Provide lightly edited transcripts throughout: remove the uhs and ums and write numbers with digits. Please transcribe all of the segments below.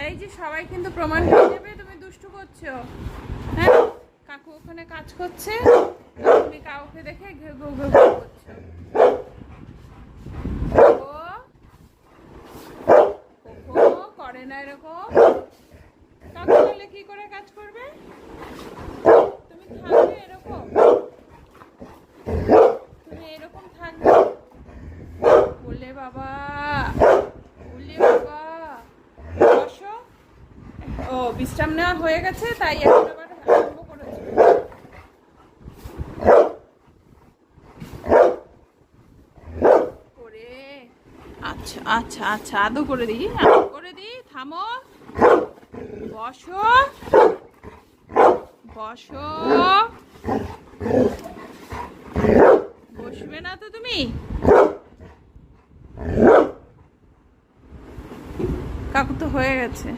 এই যে সবাই কিন্তু প্রমাণ করে দেবে তুমি দুষ্টু করছো। হ্যাঁ, কাকু ওখানে কাজ করছে, তুমি কাউকে দেখে ঘেউ ঘেউ ঘেউ ঘেউ করছো। ও করে না এরকম। কাকু বলে কি করে কাজ করবে? তুমি থাকবে এরকম, তুমি এরকম থাকবে। বলে বাবা, বলে বাবা, বসো। ও বিশ্রাম নেওয়া হয়ে গেছে, তাই এখন আবার আরম্ভ করেছে। করে আচ্ছা আচ্ছা আচ্ছা, আদৌ করে দিই, করে দিই। থামো, বসো বসো। বসবে না তো তুমি? কাকু তো হয়ে গেছে।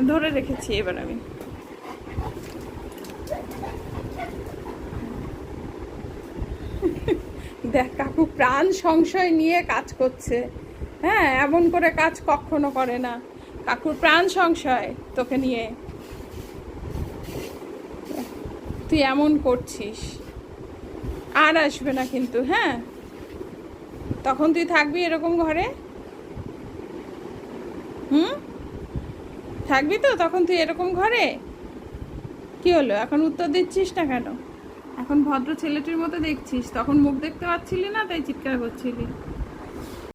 ধরে রেখেছি এবার আমি। দেখ কাকু প্রাণ সংশয় নিয়ে কাজ করছে। হ্যাঁ, এমন করে কাজ কখনো করে না। কাকুর প্রাণ সংশয় তোকে নিয়ে, তুই এমন করছিস। আর আসবে না কিন্তু। হ্যাঁ, তখন তুই থাকবি এরকম ঘরে? থাকবি তো তখন তুই এরকম ঘরে? কি হলো, এখন উত্তর দিচ্ছিস না কেন? এখন ভদ্র ছেলেটির মতো দেখছিস, তখন মুখ দেখতে পাচ্ছিলি না তাই চিৎকার করছিলি।